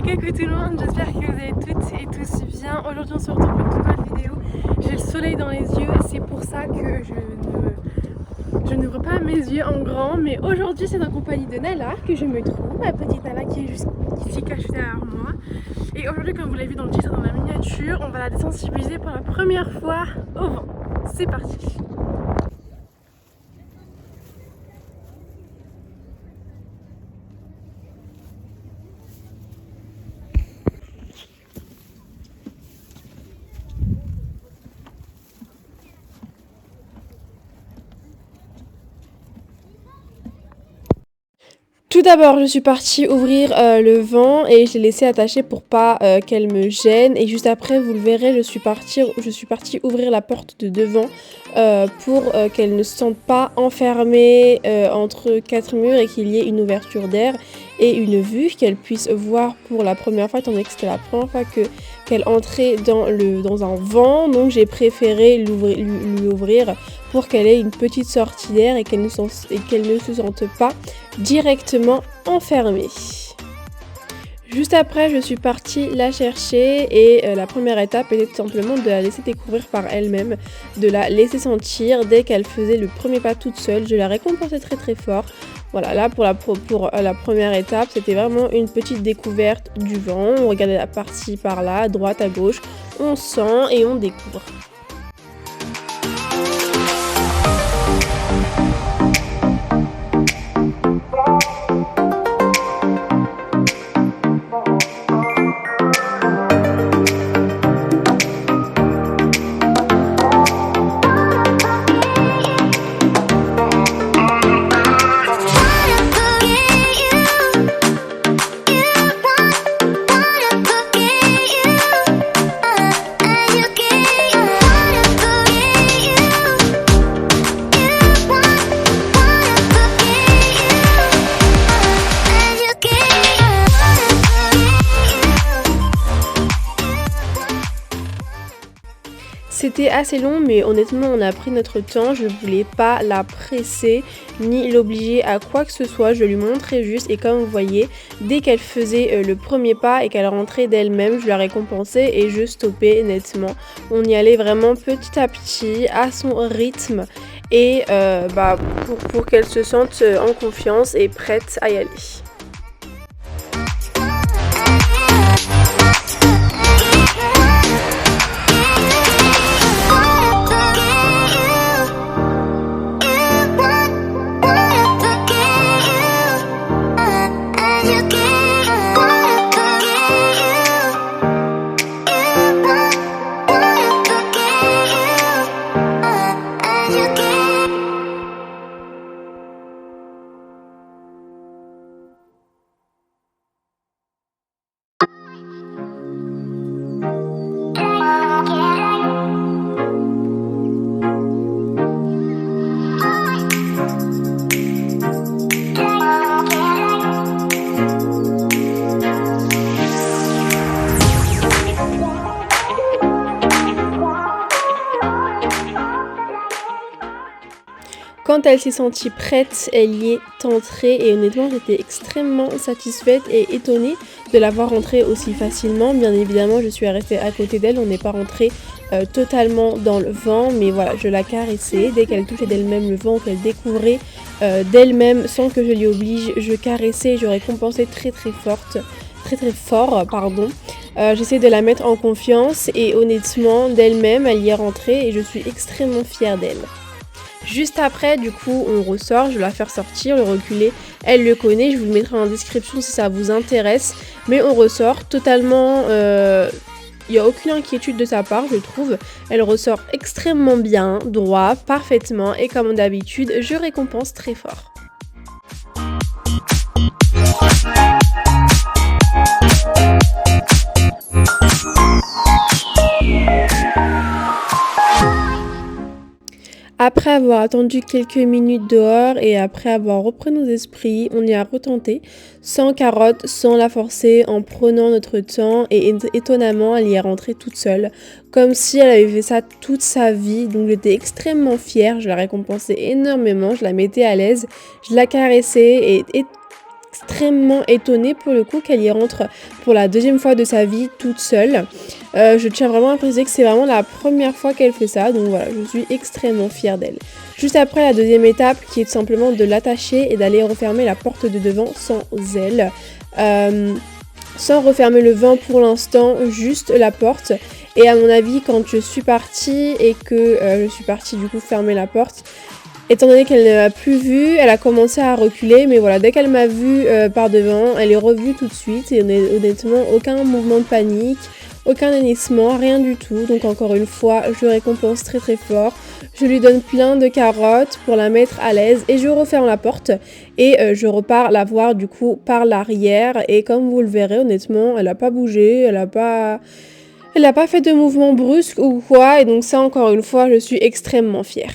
Et coucou tout le monde, j'espère que vous allez toutes et tous bien. Aujourd'hui on se retrouve pour une toute nouvelle vidéo. J'ai le soleil dans les yeux, c'est pour ça que je n'ouvre pas mes yeux en grand. Mais aujourd'hui c'est en compagnie de Nala que je me trouve, ma petite Nala qui est juste ici cachée derrière moi. Et aujourd'hui, comme vous l'avez vu dans le titre, dans la miniature, on va la désensibiliser pour la première fois au vent. C'est parti! Tout d'abord, je suis partie ouvrir le vent et je l'ai laissé attaché pour pas qu'elle me gêne. Et juste après, vous le verrez, je suis partie ouvrir la porte de devant pour qu'elle ne se sente pas enfermée entre quatre murs et qu'il y ait une ouverture d'air et une vue qu'elle puisse voir pour la première fois, étant donné que c'était la première fois qu'elle entrait dans un vent. Donc j'ai préféré lui ouvrir pour qu'elle ait une petite sortie d'air et qu'elle ne se sente pas directement enfermée. Juste après, je suis partie la chercher et la première étape était tout simplement de la laisser découvrir par elle-même, de la laisser sentir. Dès qu'elle faisait le premier pas toute seule, je la récompensais très très fort. Voilà, là pour la première étape, c'était vraiment une petite découverte du vent. On regardait la partie par là, à droite, à gauche, on sent et on découvre. C'était assez long, mais honnêtement on a pris notre temps, je ne voulais pas la presser ni l'obliger à quoi que ce soit, je lui montrais juste et comme vous voyez, dès qu'elle faisait le premier pas et qu'elle rentrait d'elle-même, je la récompensais et je stoppais nettement. On y allait vraiment petit à petit, à son rythme et pour qu'elle se sente en confiance et prête à y aller. Quand elle s'est sentie prête, elle y est entrée et honnêtement j'étais extrêmement satisfaite et étonnée de la voir rentrer aussi facilement. Bien évidemment je suis restée à côté d'elle, on n'est pas rentré totalement dans le vent, mais voilà, je la caressais. Dès qu'elle touchait d'elle-même le vent, qu'elle découvrait d'elle-même sans que je l'y oblige, je caressais et je récompensais très fort. J'essaie de la mettre en confiance et honnêtement d'elle-même elle y est rentrée et je suis extrêmement fière d'elle. Juste après, du coup, on ressort, je vais la faire sortir, le reculer, elle le connaît, je vous le mettrai en description si ça vous intéresse. Mais on ressort totalement, il n'y a aucune inquiétude de sa part, je trouve. Elle ressort extrêmement bien, droit, parfaitement, et comme d'habitude, je récompense très fort. Après avoir attendu quelques minutes dehors et après avoir repris nos esprits, on y a retenté, sans carotte, sans la forcer, en prenant notre temps et étonnamment elle y est rentrée toute seule, comme si elle avait fait ça toute sa vie. Donc j'étais extrêmement fière, je la récompensais énormément, je la mettais à l'aise, je la caressais et extrêmement étonnée pour le coup qu'elle y rentre pour la deuxième fois de sa vie toute seule. Je tiens vraiment à préciser que c'est vraiment la première fois qu'elle fait ça, donc voilà, je suis extrêmement fière d'elle. Juste après, la deuxième étape qui est tout simplement de l'attacher et d'aller refermer la porte de devant sans elle. Sans refermer le vent pour l'instant, juste la porte. Et à mon avis, quand je suis partie et que je suis partie du coup fermer la porte, étant donné qu'elle ne m'a plus vue, elle a commencé à reculer, mais voilà, dès qu'elle m'a vue par devant, elle est revue tout de suite et honnêtement, aucun mouvement de panique, aucun hennissement, rien du tout. Donc encore une fois, je récompense très très fort. Je lui donne plein de carottes pour la mettre à l'aise et je referme la porte et je repars la voir du coup par l'arrière. Et comme vous le verrez, honnêtement, elle n'a pas bougé, elle n'a pas fait de mouvement brusque ou quoi. Et donc ça, encore une fois, je suis extrêmement fière.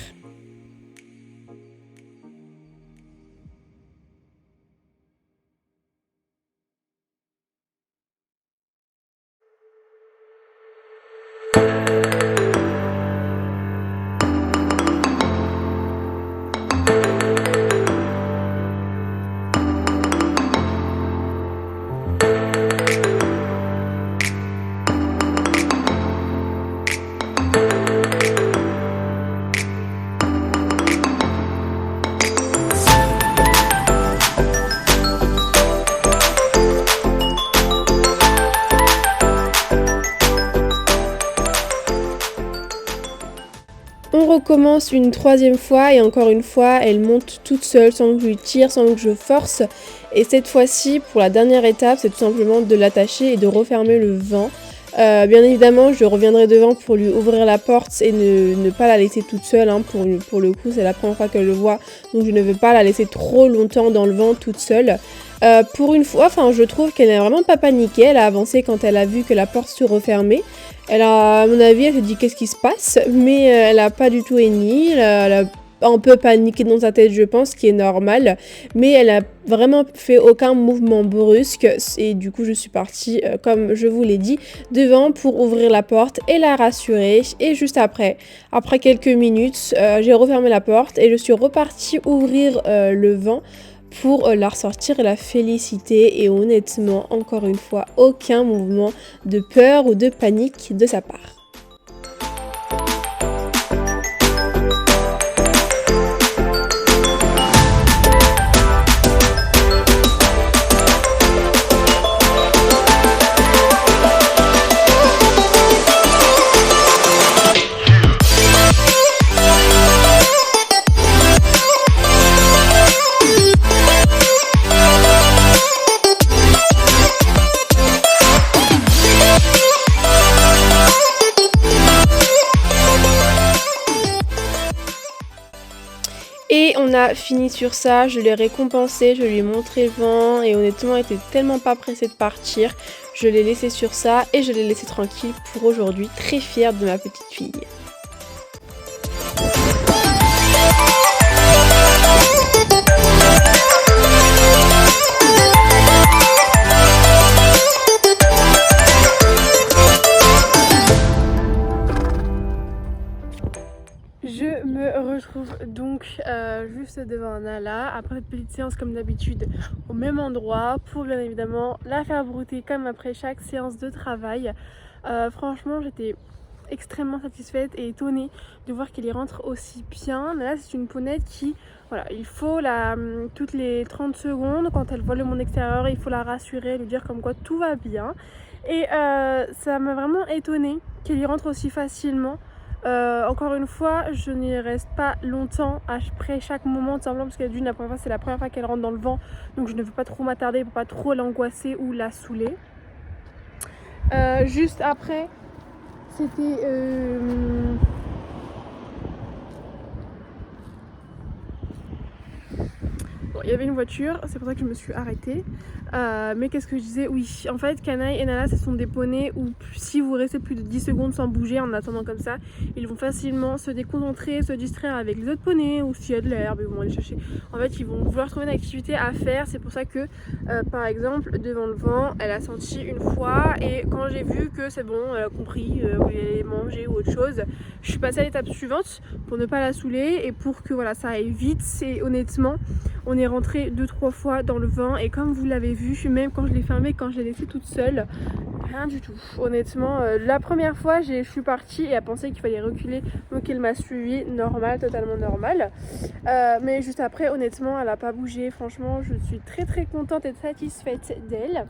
On recommence une troisième fois et encore une fois, elle monte toute seule sans que je lui tire, sans que je force. Et cette fois-ci, pour la dernière étape, c'est tout simplement de l'attacher et de refermer le vent. Bien évidemment, je reviendrai devant pour lui ouvrir la porte et ne pas la laisser toute seule. Hein. Pour le coup, c'est la première fois qu'elle le voit, donc je ne veux pas la laisser trop longtemps dans le vent toute seule. Pour une fois, je trouve qu'elle n'a vraiment pas paniqué. Elle a avancé quand elle a vu que la porte se refermait. Elle a, à mon avis, elle s'est dit qu'est-ce qui se passe, mais elle a pas du tout henni. Elle a un peu paniqué dans sa tête, je pense, ce qui est normal, mais elle a vraiment fait aucun mouvement brusque et du coup je suis partie, comme je vous l'ai dit, devant pour ouvrir la porte et la rassurer. Et juste après quelques minutes, j'ai refermé la porte et je suis repartie ouvrir le vent pour la ressortir et la féliciter. Et honnêtement, encore une fois, aucun mouvement de peur ou de panique de sa part. Et on a fini sur ça, je l'ai récompensé, je lui ai montré le vent et honnêtement elle était tellement pas pressée de partir. Je l'ai laissé sur ça et je l'ai laissé tranquille pour aujourd'hui, très fière de ma petite fille. Je me retrouve donc juste devant Nala après cette petite séance comme d'habitude au même endroit pour bien évidemment la faire brouter comme après chaque séance de travail. Franchement j'étais extrêmement satisfaite et étonnée de voir qu'elle y rentre aussi bien. Nala c'est une ponette qui, voilà, il faut toutes les 30 secondes quand elle voit le monde extérieur, il faut la rassurer, lui dire comme quoi tout va bien. Et ça m'a vraiment étonnée qu'elle y rentre aussi facilement. Encore une fois, je n'y reste pas longtemps après chaque moment, tout simplement parce que c'est la première fois qu'elle rentre dans le vent, donc je ne veux pas trop m'attarder pour pas trop l'angoisser ou la saouler. Juste après, c'était bon, il y avait une voiture, c'est pour ça que je me suis arrêtée. Mais qu'est-ce que je disais? Oui, en fait, Canaille et Nala, ce sont des poneys où si vous restez plus de 10 secondes sans bouger en attendant comme ça, ils vont facilement se déconcentrer, se distraire avec les autres poneys ou s'il y a de l'herbe, ils vont aller chercher. En fait, ils vont vouloir trouver une activité à faire. C'est pour ça que, par exemple, devant le vent, elle a senti une fois et quand j'ai vu que c'est bon, elle a compris où elle allait manger ou autre chose, je suis passée à l'étape suivante pour ne pas la saouler et pour que voilà, ça aille vite. C'est honnêtement, On est rentré 2-3 fois dans le vent et comme vous l'avez vu, même quand je l'ai fermé, quand je l'ai laissé toute seule, rien du tout. Honnêtement, la première fois je suis partie et elle pensait qu'il fallait reculer, donc elle m'a suivi, normal, totalement normal. Mais juste après, honnêtement, elle a pas bougé. Franchement, je suis très contente et satisfaite d'elle.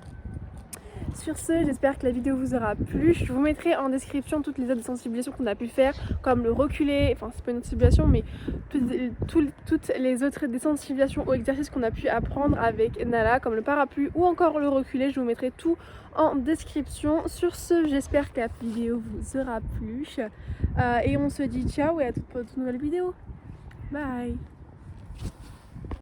Sur ce, j'espère que la vidéo vous aura plu. Je vous mettrai en description toutes les autres sensibilisations qu'on a pu faire, comme le reculer, enfin c'est pas une sensibilisation, mais toutes les autres sensibilisations aux exercices qu'on a pu apprendre avec Nala, comme le parapluie ou encore le reculer. Je vous mettrai tout en description. Sur ce, j'espère que la vidéo vous aura plu. Et on se dit ciao et à toute nouvelle vidéo. Bye.